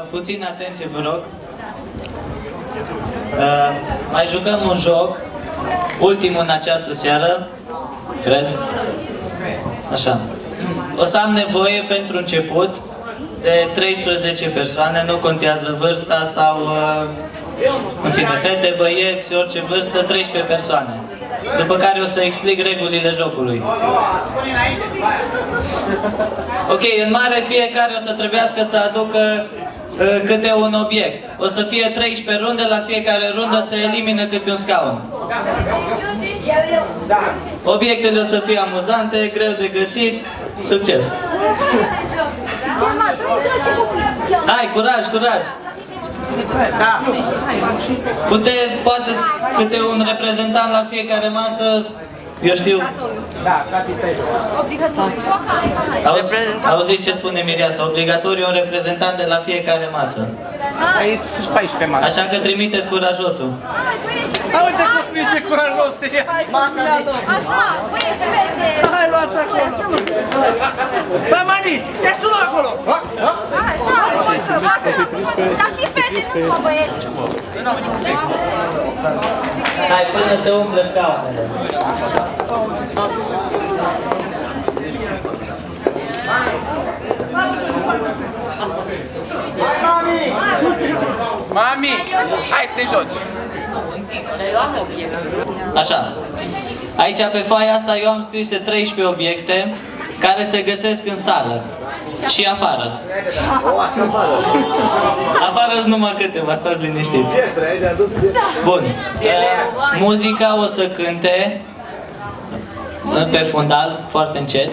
Puțin atenție, vă rog. Mai jucăm un joc, ultimul în această seară, cred. Așa. O să am nevoie pentru început de 13 persoane, nu contează vârsta sau, în fine, fete, băieți, orice vârstă, 13 persoane. După care o să explic regulile jocului. Ok, în mare fiecare o să trebuiască să aducă câte un obiect. O să fie 13 runde, la fiecare rundă se elimină câte un scaun. Obiectele o să fie amuzante, greu de găsit. Succes! Hai, curaj, curaj! Poate câte un reprezentant la fiecare masă, eu știu. Auziți ce spune Miriasa? Obligatoriu un reprezentant de la fiecare masă. Așa că trimiteți curajosul. Uite cum spune ce curajos e! Așa, băieți, fete! Hai, luați acolo! Bă, Mani, ești tu acolo! Așa, dar și fete, nu numai băieți! Hai, până se umple scaunele. Mami! Hai să te joci! Așa. Aici pe foaia asta eu am scrise 13 obiecte care se găsesc în sală și afară. Afară sunt numai câteva, stați liniștiți. Bun. Muzica o să cânte pe fundal, foarte încet.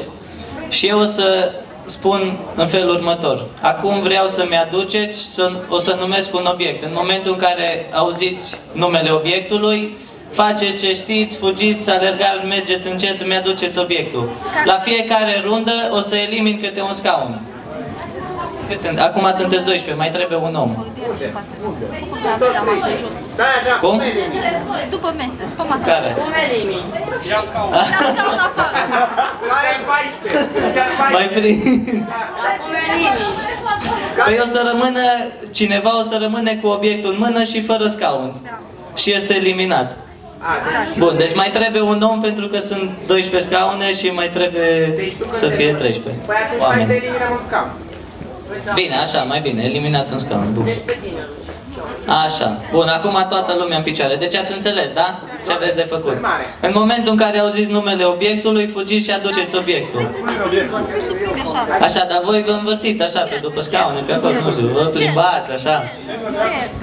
Și eu o să spun în felul următor. Acum vreau să-mi aduceți, o să numesc un obiect. În momentul în care auziți numele obiectului, faceți ce știți, fugiți, alergați, mergeți încet, îmi aduceți obiectul. La fiecare rundă o să elimin câte un scaun. Acum sunteți 12, mai trebuie un om. Cum? După mesă, după masă. Care? La scaun afară. Mai prind. Păi o să rămână, cineva o să rămâne cu obiectul în mână și fără scaun. Și este eliminat. Bun, deci mai trebuie un om pentru că sunt 12 scaune și mai trebuie să fie 13 oameni. Bine, așa, mai bine, eliminați un scaun. Bun. Așa. Bun, acum toată lumea în picioare. Deci ați înțeles, da? Ce aveți de făcut? În momentul în care auziți numele obiectului, fugiți și aduceți obiectul. Așa, dar voi vă învârtiți așa, pe după scaune, pe acolo, nu știu, vă plimbați, așa.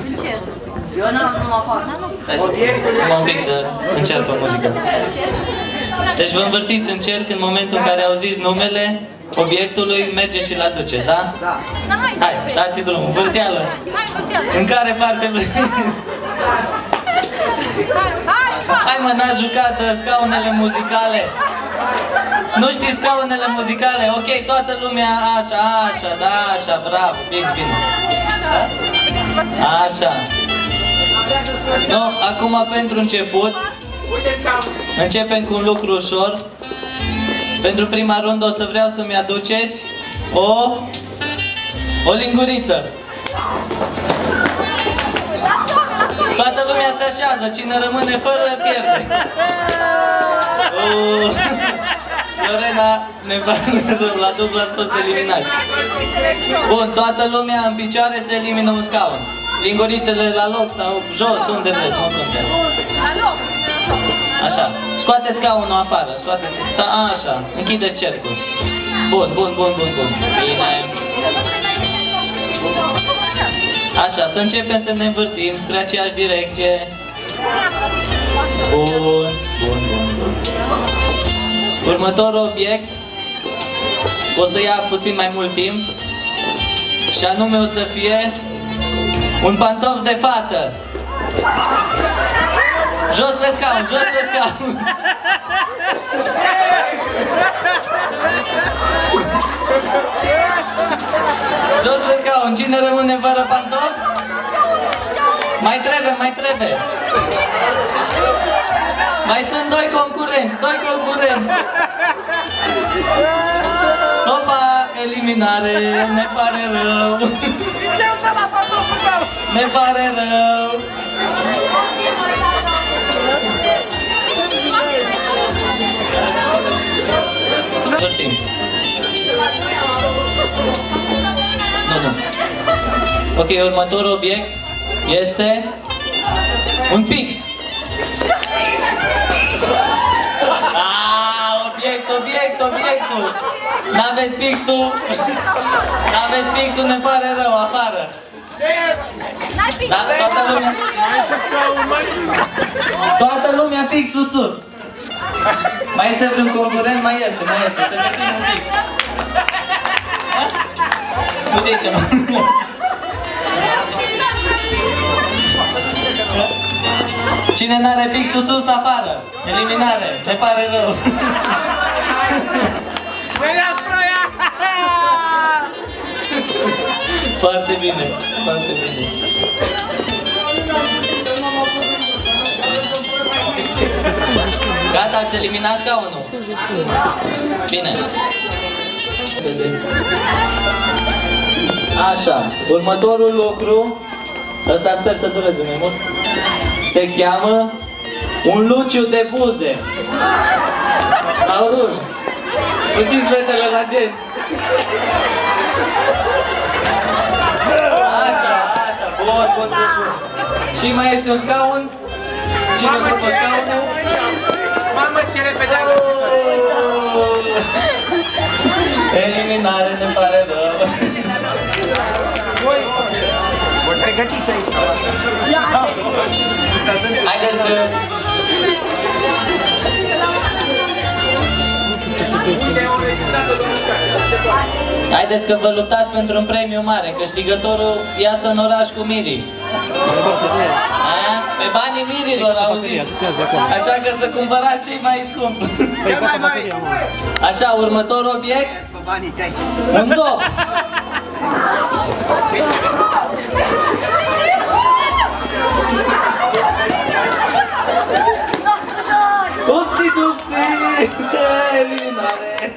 Încerc. Eu nu mă fac. Numai un pic să încerc o muzică. Deci vă învârtiți în cerc în momentul în care auziți numele obiectului, mergeți și-l aduceți, da? Da. Hai, dați-i drumul, vârteală. Hai, vârteală. În care parte vreți? Hai mă, n-ați jucat scaunele muzicale? Nu știți scaunele muzicale? Ok, toată lumea, așa, așa, da, așa, bravo, bine, bine. Așa. No, acum pentru început, începem cu un lucru ușor. Pentru prima rundă o să vreau să-mi aduceți o linguriță. Toată lumea se așează, cine rămâne fără pierde. Lorena ne va la dublu, ați fost eliminați. Bun, toată lumea în picioare se elimină un scaun. Lingurițele la loc sau jos, unde vreți, nu contează. La loc. Așa, scoateți scaunul afară, scoateți, așa, închideți cercul. Bun, bun, bun, bun, bun. Bine. Așa, să începem să ne învârtim spre aceeași direcție. Bun, bun, bun, bun. Următorul obiect o să ia puțin mai mult timp și anume o să fie un pantof de fată. Jos pe scaun, jos pe scaun. Jos pe scaun, cine rămâne fără pantof? Mai trebuie, mai trebuie. Mai sunt doi concurenți, Opa, eliminare, ne pare rău. Ne pare rău. Nu. Ok, următorul obiect este un pix. Obiectul. N-aveți pixul? N-aveți pixul, ne pare rău, afară. Da, toată lumea pixul sus. Mai este vreun concurent? Mai este. Să găsim un pix. Uite-i mă. Cine n-are pixul sus, afară. Eliminare. Ne pare rău. Foarte bine. Gata, ați eliminat scaunul? Bine. Așa, următorul lucru, ăsta sper să dureze mai mult, se cheamă un luciu de buze. Sau ruj. Uciți fetele la genți. Așa, bun. Și mai este un scaun. Cine după scaunul? Mamă, ce repede! Eliminare, ne pare rău. Vă pregătiți aici. Haideți că... Haideți că vă luptați pentru un premiu mare. Câștigătorul iasă în oraș cu mirii. Pe banii mirilor, auziți? Așa că să cumpărați cei mai scump. Așa, următorul obiect. Un dop. Upsi-dupsi! Eliminare!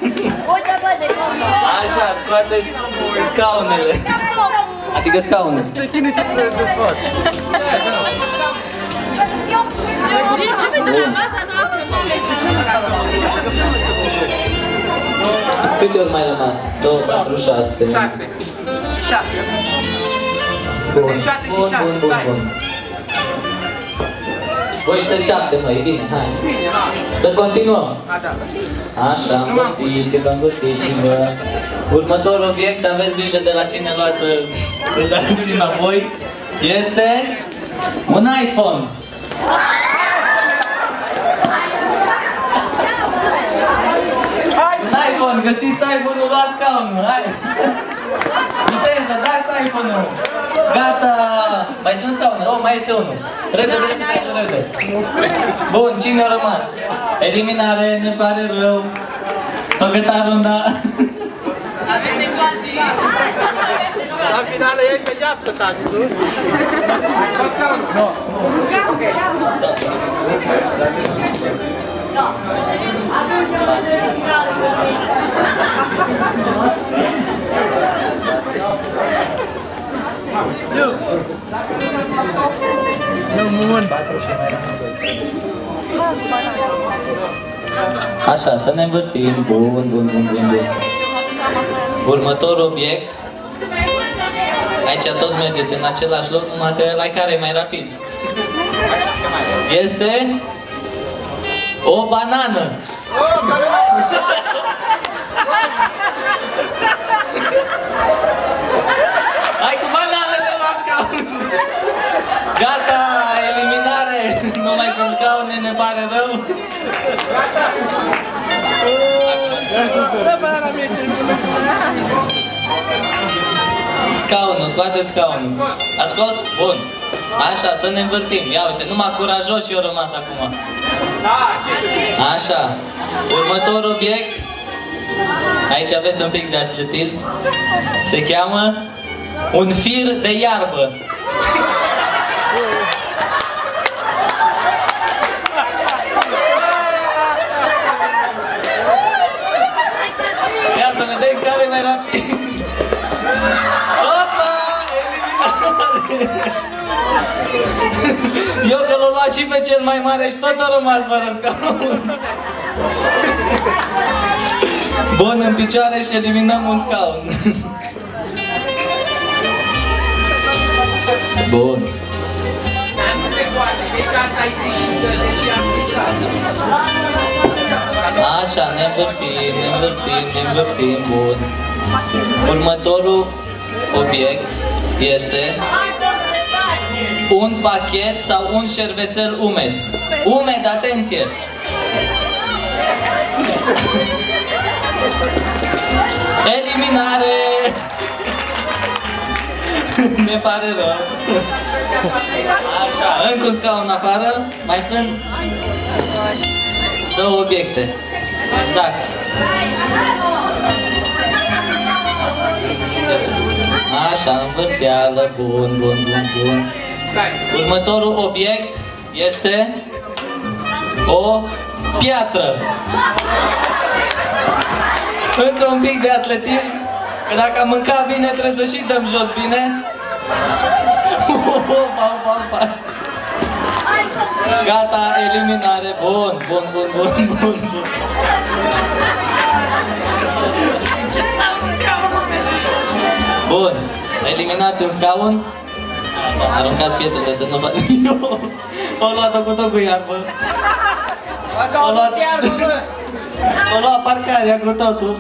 Așa, scoateți scaunele. Adică scaunele. Te chinui tu să le desfaci. Câte ori mai rămas? 2, 4, 6. 6. 6. Bun. Voi să 7, măi, bine, hai. Să continuăm. Așa, învârtiți-vă. Următorul obiect, aveți grijă de la cine luați să dați și înapoi, este un iPhone. Un iPhone, găsiți iPhone-ul, luați scaunul, hai! Viteză, dați iPhone-ul! Gata! Mai sunt scaune? Oh, mai este unul. Repede. Bun, cine a rămas? Eliminare, ne pare rău. S-o gătat runda. Avete toate. La finale e pedeapsă, tati, nu? Așa, să ne învârtim. Bun. Următorul obiect. Aici toți mergeți în același loc, numai că la care e mai rapid. Este o banană. Hai cu bananele la scaun! Gata, eliminare! Nu mai sunt scaune, ne pare rău. Scaunul, scoateți scaunul. A scos? Bun. Așa, să ne învârtim. Ia uite, numai curajos eu rămas acum. Așa. Următorul obiect. Aici aveți un pic de atletism. Se cheamă un fir de iarbă. Ia să vedem care e mai rapid. Opa! Eliminare! Eu că l-o luat și pe cel mai mare și tot a rămas fără scaun. Bun, în picioare și eliminăm un scaun. Bun. Așa, ne învârtim, bun. Următorul obiect este un pachet sau un șervețel umed. Umed, atenție! Eliminare! Ne pare rău. Așa, încă un scaun afară. Mai sunt două obiecte. Exact. Așa, învârteală, bun. Următorul obiect este o piatră. Încă un pic de atletism, că dacă am mâncat bine trebuie să și dăm jos bine. Gata, eliminare. Bun. Bun, eliminați un scaun. Aruncați pietrele să nu faci. O luat-o cu tot cu iarbă. O luat parcarea cu totul.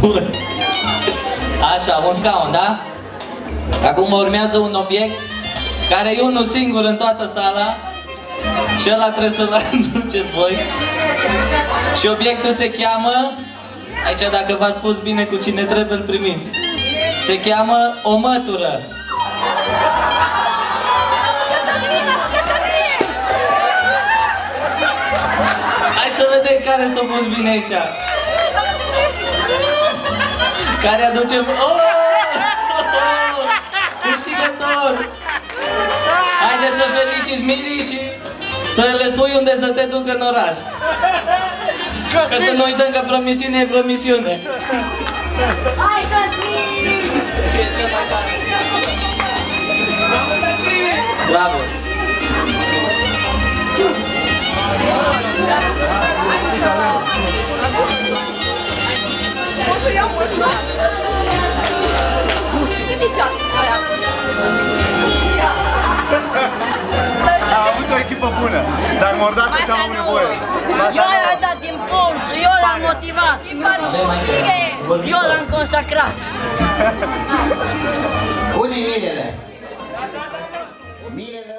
Bun. Așa, un scaun, da? Acum urmează un obiect care e unul singur în toată sala și ăla trebuie să-l aduceți voi. Și obiectul se cheamă, aici dacă v-ați spus bine cu cine trebuie, îl primiți. Se cheamă o mătură. Hai să vedem care s-a pus bine aici. Care aduce... Câștigător! Haide să feliciți Miri și să le spui unde să te ducă în oraș. Că să nu uităm că promisiune e promisiune. Hai, Cătrin! Bravo! A avut o echipă bună, dar mordat ce am avut nevoie. Eu l-am dat impuls, eu l-am motivat, eu l-am consacrat. Unde-i Mirele? Mirele